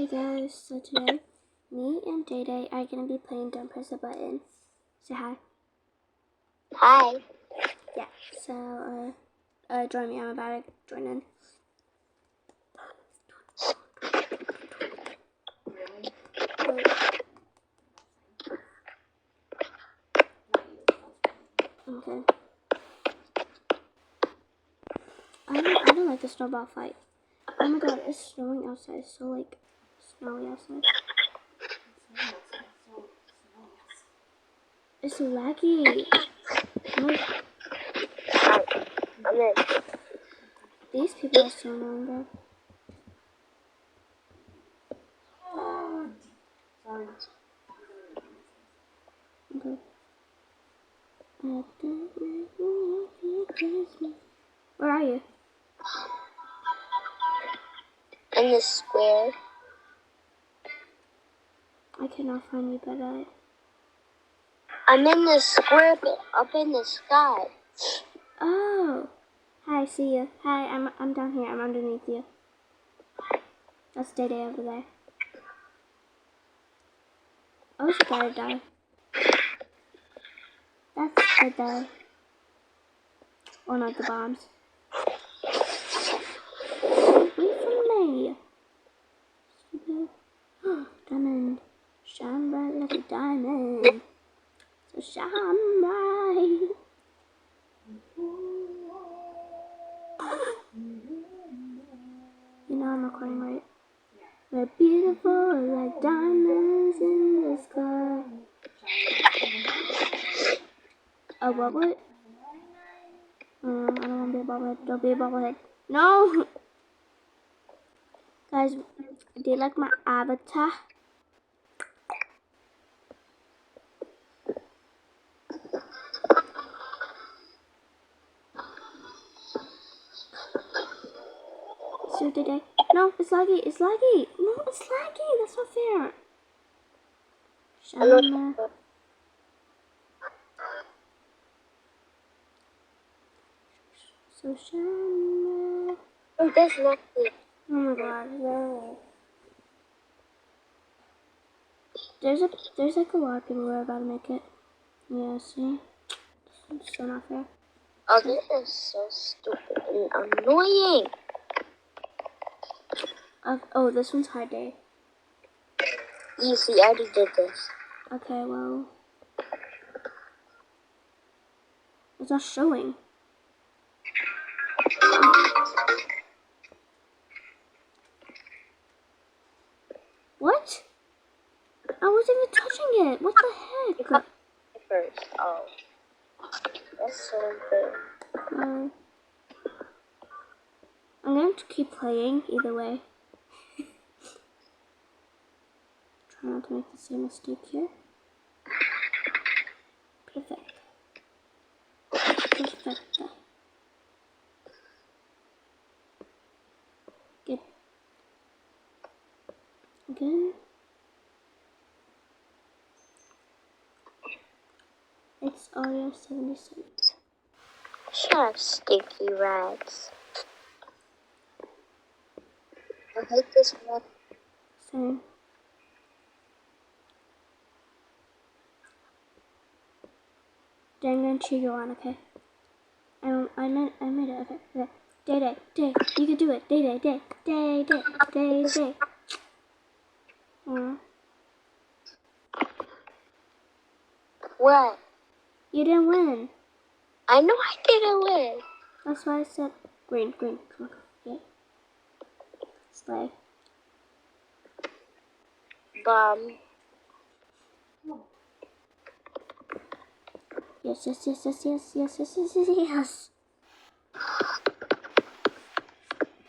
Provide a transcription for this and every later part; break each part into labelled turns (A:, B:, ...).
A: Hey guys, so today, me and Day Day are gonna be playing Don't Press a Button. Say hi.
B: Hi.
A: Yeah, so, join me, I'm about to join in. Okay. I don't like the snowball fight. Oh my god, it's snowing outside. It's so, like, snowy outside. It's laggy. Look,
B: I'm in.
A: these people are so annoying, bro. Okay. Where are you?
B: In the square.
A: I cannot find you, but
B: I'm in the square, but up in the sky.
A: Oh. Hi, see you. Hi, I'm down here. I'm underneath you. That's Day Day over there. Oh, she gotta die. That's good though. Or not the bombs. Wait for me. Diamond. Shine bright like a diamond. So shine bright. You know I'm recording, right? We're beautiful like diamonds in the sky. A bobblehead? I don't want to be a bobblehead. Don't be a bobblehead. No! Guys, do you like my avatar? So did I? No, it's laggy. It's laggy. No, it's laggy. That's not fair. Shama. So Shama.
B: Oh, that's nothing.
A: Oh my god, no. There's like a lot of people who are about to make it. Yeah, see? It's so not fair.
B: Oh, this is so stupid and annoying.
A: Oh, this one's hard day.
B: Easy, I already did this.
A: Okay, well. It's not showing. What? I wasn't even touching it. What the heck?
B: First. Oh. That's so good.
A: I'm going to keep playing either way. Try not to make the same mistake here. Perfect. Perfect. Good. Again. It's Audio 77.
B: Shut up, sticky rats. I hate this one.
A: Same. Then I'm going to cheer you on, okay? I made it, okay. Day, you can do it. Day.
B: What?
A: You didn't win.
B: I know I didn't win.
A: That's why I said green. Come on. Yeah. Slay.
B: Bomb.
A: Yes.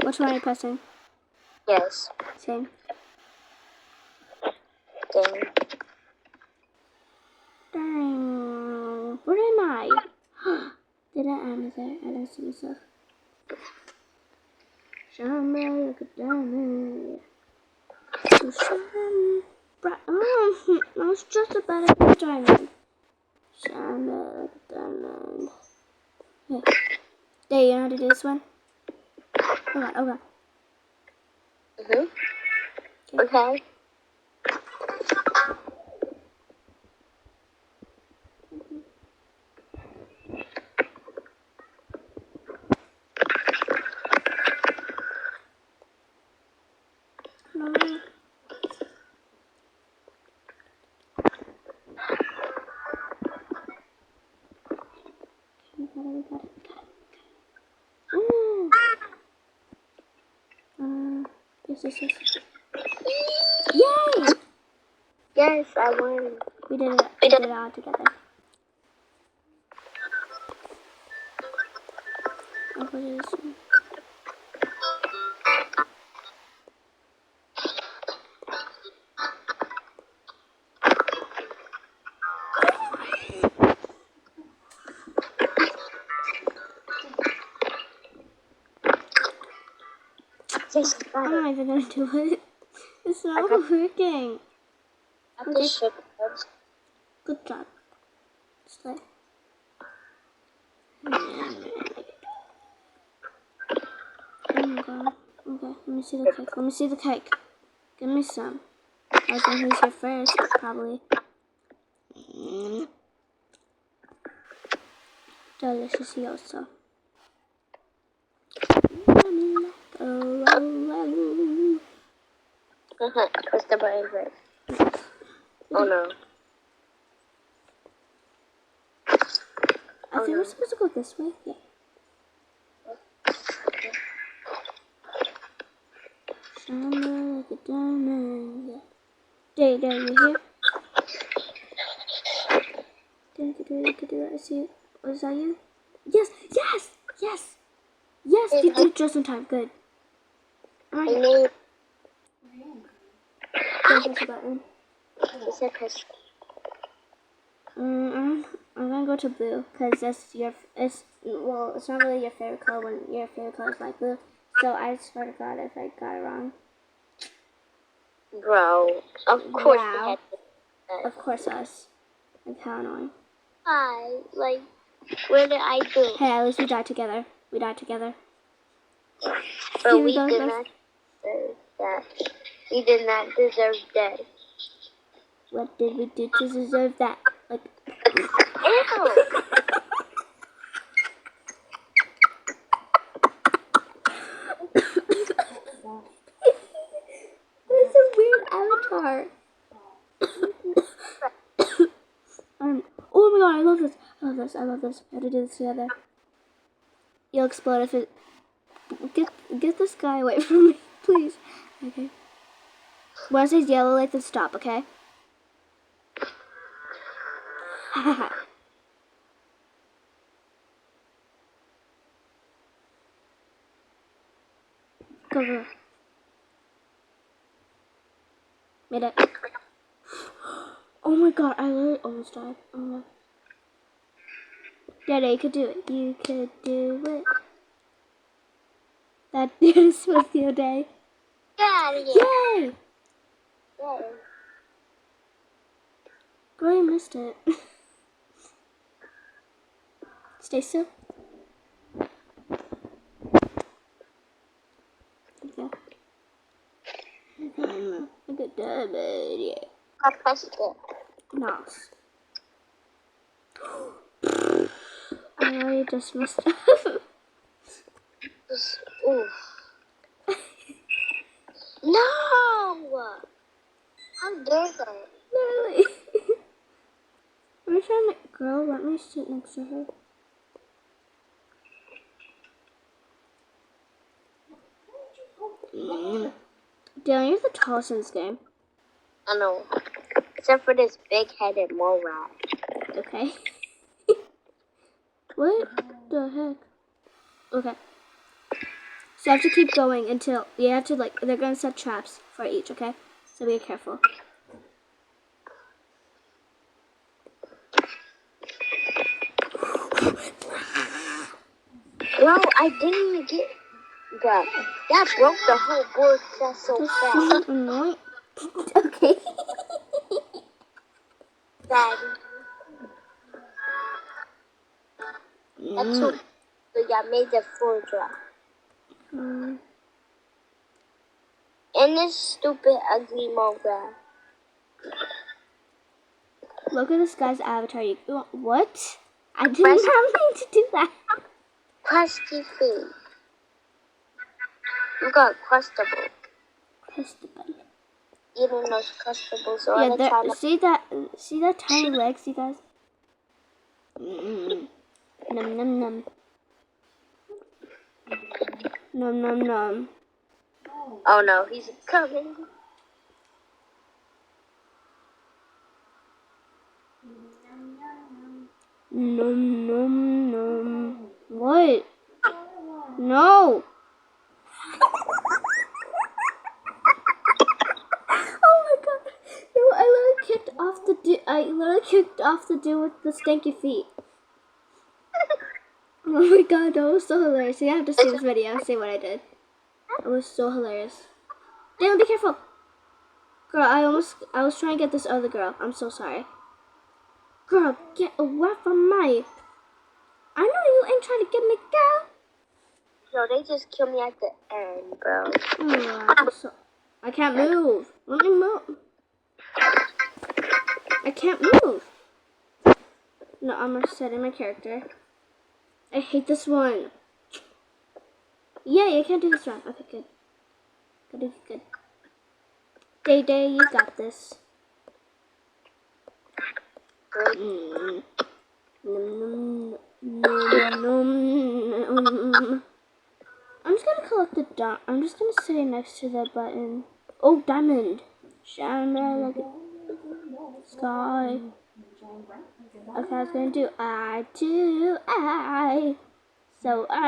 A: Which one are you pressing?
B: Yes.
A: Same. Dang. Where am I? Did I am there? I don't see myself. Shine bright like a diamond. So shine bright. Oh, I was just about to be a diamond. Shine bright like a diamond. Hey. There, you know how to do this one? Okay.
B: Mhm. Okay.
A: No. We got it. Ooh. Yes. Yay!
B: Yes, I won.
A: We did it all together. I'll put it this way.
B: Yes, I
A: I'm
B: got
A: not
B: it.
A: even gonna do it. It's not
B: got-
A: working.
B: Got
A: Okay.
B: the sugar cubes.
A: Good job. Slay. Oh my god. Okay, let me see the cake. Let me see the cake. Give me some. I was going who's here first, probably. Delicioso.
B: Press the button first. Oh no.
A: I think we're supposed to go this way. Yeah. Shine like a diamond. Yeah. There, you here? You could do it. I see it. Was that you? Yes! You did it just in time. Good.
B: I
A: Alright.
B: need.
A: Don't press the button.
B: You said press.
A: I'm gonna go to blue because that's it's not really your favorite color when your favorite color is light blue. So I swear to God if I got it wrong.
B: Bro, of course
A: Wow.
B: you had to do that.
A: Of course us. Like how annoying.
B: Hi, like, where did I do?
A: Hey, at least we died together.
B: But
A: Here
B: we
A: go,
B: did
A: guys.
B: not deserve that. We did not deserve that.
A: What did we do to deserve that? Like.
B: Ew!
A: That's a weird avatar. Oh my god, I love this. We have to do this together. You'll explode if it. Get this guy away from me, please. Okay. When it says yellow light, then stop, okay? Go. Made it. Oh my god, I literally almost died. Oh my god. Daddy, you could do it. You could do it. That is with your day.
B: Get out of here.
A: Yay!
B: Yeah.
A: Girl, you missed it. Stay still. Okay. Look at that, yeah.
B: I pressed it.
A: Nice. I already just messed up.
B: Oof. No! How dare they?
A: Literally. I'm trying to. Girl, let me sit next to her. Dylan, you're the tallest in this game.
B: I know. Except for this big-headed mole rat.
A: Okay. What the heck? Okay. So you have to keep going until you have to they're gonna set traps for each, okay? So be careful.
B: Bro, I didn't even get. Bro, that broke the whole board just so
A: That's
B: fast.
A: so annoying. Okay.
B: Daddy. That's so. So y'all made the floor drop. in this stupid, ugly mobile.
A: Look at this guy's avatar. What? I did
B: Press-
A: not mean to do that.
B: Crusty feet. You got crustable.
A: Press the button.
B: Eating those crustables all
A: Yeah,
B: the
A: there,
B: time.
A: see that tiny legs, you guys? Num num num. Num num num.
B: Oh no, he's coming.
A: Num num num. What? No. Oh my god. No, I literally kicked off the dude with the stinky feet. Oh my god, that was so hilarious. You have to see this video and see what I did. It was so hilarious. Damn, be careful. Girl, I was trying to get this other girl. I'm so sorry. Girl, get away from me. I know you ain't trying to get me, girl.
B: No, they just killed me at the end, bro.
A: Oh, I can't move. Let me move. I can't move. No, I'm resetting my character. I hate this one. Yay, I can't do this one. Okay, good. Good. Day Day, you got this. Mm. Nom, nom, nom, nom. I'm just gonna collect the dot. I'm just gonna sit next to that button. Oh, diamond. Shine like a sky. Okay, I was gonna do I. So I.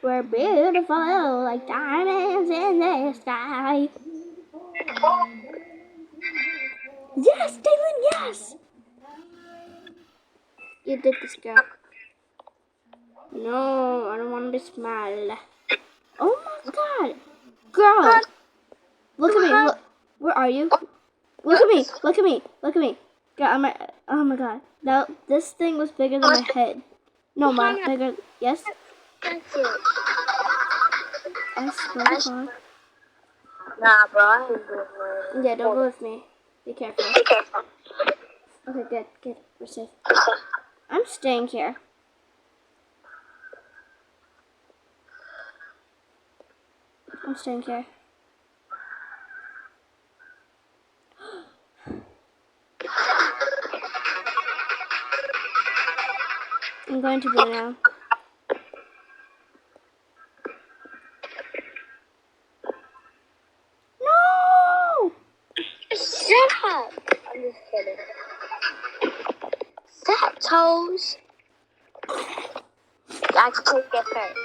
A: We're beautiful like diamonds in the sky. Yes, Daylin, yes! You did this, girl. No, I don't want to be small. Oh my god! Girl! Look at me, look. Where are you? Look at me, look at me, look at me. Girl, oh my god. Now, this thing was bigger than my head. No, Ma, bigger. Yes?
B: Thank you.
A: I swear to God.
B: Nah, bro, I ain't doing it.
A: Yeah, don't go with me. Be careful. Okay, good. We're safe. I'm staying here. I'm going to blue now. No!
B: Shut up! I'm just kidding. Stop, toes. I can get hurt.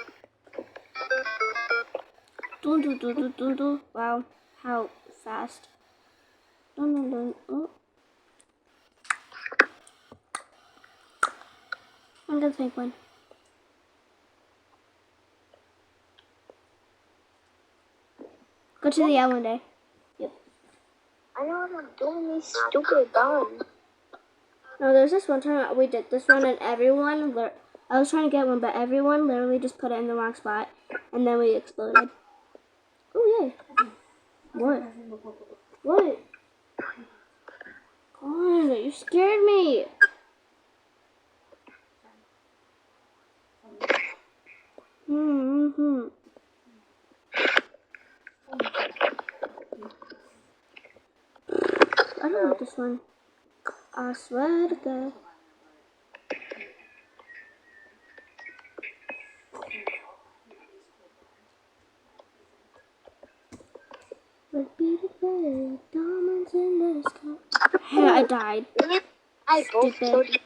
A: Do. Wow, how fast. Dun. Oh. I'm gonna take one. Go to the island day. Yep.
B: I know what I'm doing, these stupid guns.
A: No, there's this one time we did this one and everyone, I was trying to get one, but everyone literally just put it in the wrong spot and then we exploded. Oh, yay. What? God, you scared me. I don't like this one. I swear to God. We're beautiful, diamonds in the sky. Yeah, I died.
B: I both
A: Stupid.
B: killed you.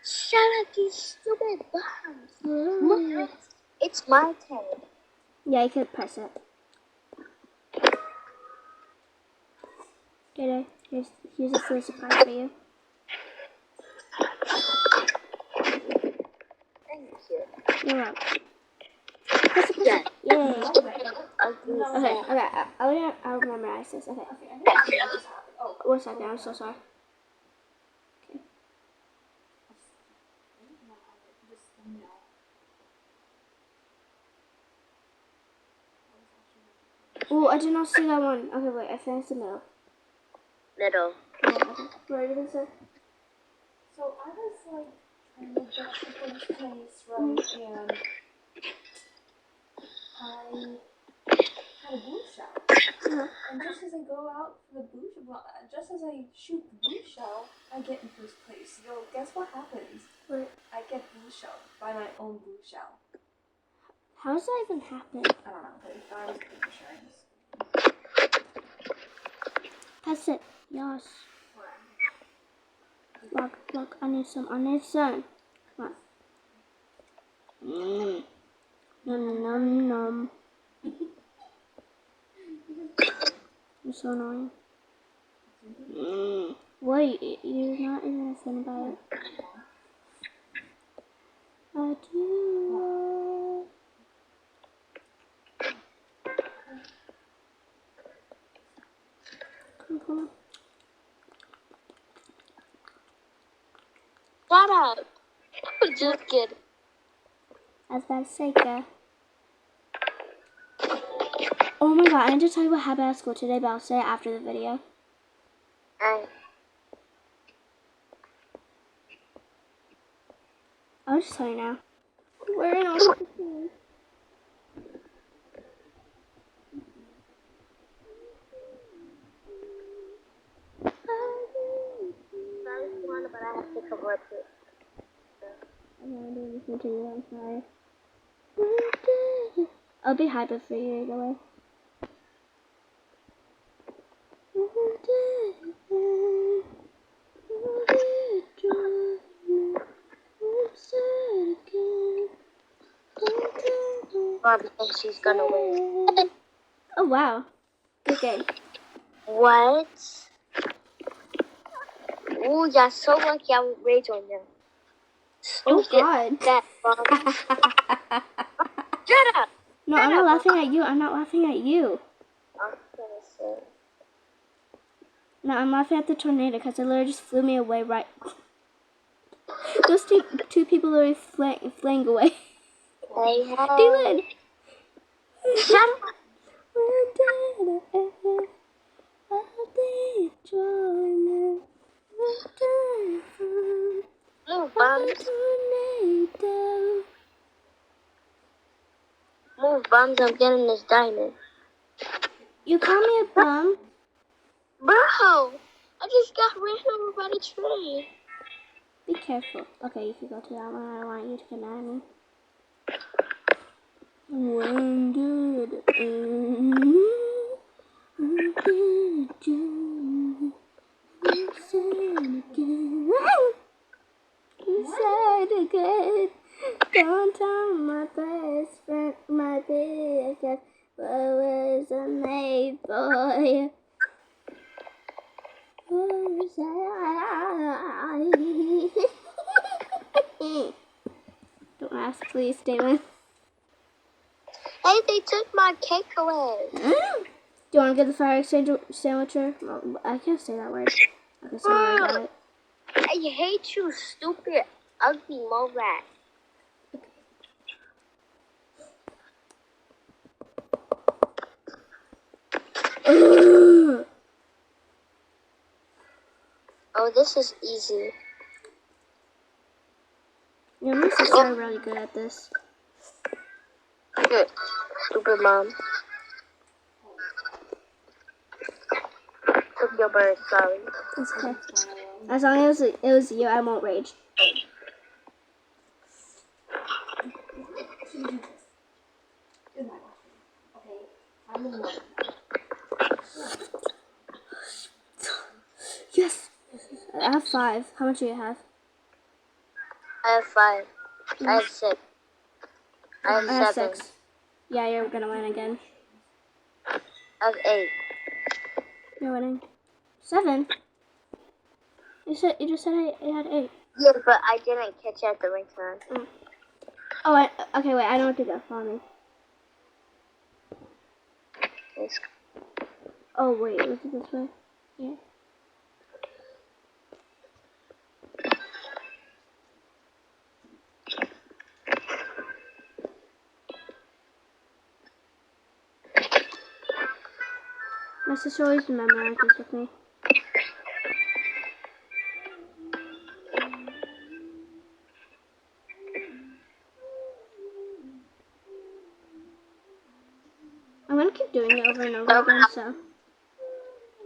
B: Shut up, you stupid bombs. Look, it's my turn.
A: Yeah, I could press it. Here's a little surprise for you.
B: Thank you.
A: You're welcome. Press it.
B: Yeah.
A: Yay.
B: Ugly.
A: Okay. I'll memorize this. Okay. 1 second. I'm so sorry. Okay. Oh, I did not see that one. Okay, wait, I finished the middle.
B: Middle.
A: Oh, okay. What are you gonna say?
C: So I was like trying to get to this place, right? And I had a blue shell.
A: Uh-huh.
C: And just as I go out for the blue shell, well, just as I shoot the blue shell, I get in first place. So guess what happens?
A: What?
C: I get blue shell by my own blue shell.
A: How does that even happen?
C: I don't know, but if I was pretty sure.
A: That's it. Yes. Look, I need some. Come on. Num, num, num. You're so annoying. Wait, you're not even a fan about it. I do. Come on.
B: Shut up. Just kidding.
A: I was about to say, girl. Oh my god, I need to tell you what happened at school today, but I'll say it after the video.
B: Alright.
A: I'll just tell you now. We're in all the things.
B: Sorry, Juana, but I have to cover up it.
A: I'm gonna do this to you, I'm sorry. I'll be hyper for you either way.
B: Mom thinks she's gonna win.
A: Oh wow, good game.
B: What? Ooh, you're so lucky I would rage on you.
A: Oh
B: Stupid.
A: god.
B: That bomb. Shut up.
A: No, I'm not laughing at you. I'm not laughing at you.
B: I'm gonna say.
A: No, I'm laughing at the tornado because it literally just flew me away right. Those two people literally flying away.
B: Hey, hey.
A: Dylan!
B: Shut up. Move, bums. Move, bums. I'm getting this diamond.
A: You call me a bum?
B: Bro, I just got ran over by the train.
A: Be careful. Okay, you can go to that one. I don't want you to get mad at me. When did it end? You said again. Don't tell my best friend, my biggest, but was a made boy. Don't ask, please, Damon.
B: Hey, they took my cake away.
A: Do you want to get the fire extinguisher? Well, I can't say that word. Okay, so I got it.
B: I hate you, stupid, ugly mole rat. Oh, this is easy.
A: Yeah, my sister are really good at this.
B: Good. Stupid mom. Took your bird, sorry.
A: It's okay. As long as it was you, I won't rage. Yes! I have 5. How much do you have?
B: I have 5. I have 6. I have 7.
A: 6. Yeah, you're gonna win again.
B: I have 8.
A: You're winning. 7? You just said I had 8.
B: Yeah, but I didn't catch it at the right time.
A: Oh, okay, wait, I know what to do. Follow me.
B: Yes.
A: Oh, wait, was it this way? Yeah. My sister always memorizes with me. I'm gonna keep doing it over and over again, so.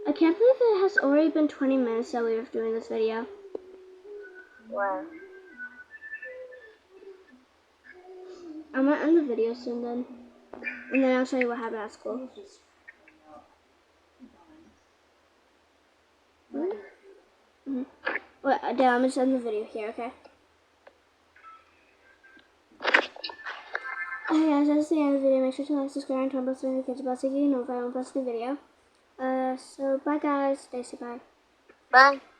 A: I can't believe it has already been 20 minutes that we were doing this video.
B: Wow.
A: I'm gonna end the video soon then. And then I'll show you what happened at school. Mm-hmm. Wait, Dad, I'm just end the video here, okay? Okay guys, that's the end of the video. Make sure to like, subscribe, and turn on the notifications about so you know if I don't post a new video. So bye guys, stay safe, bye.
B: Bye.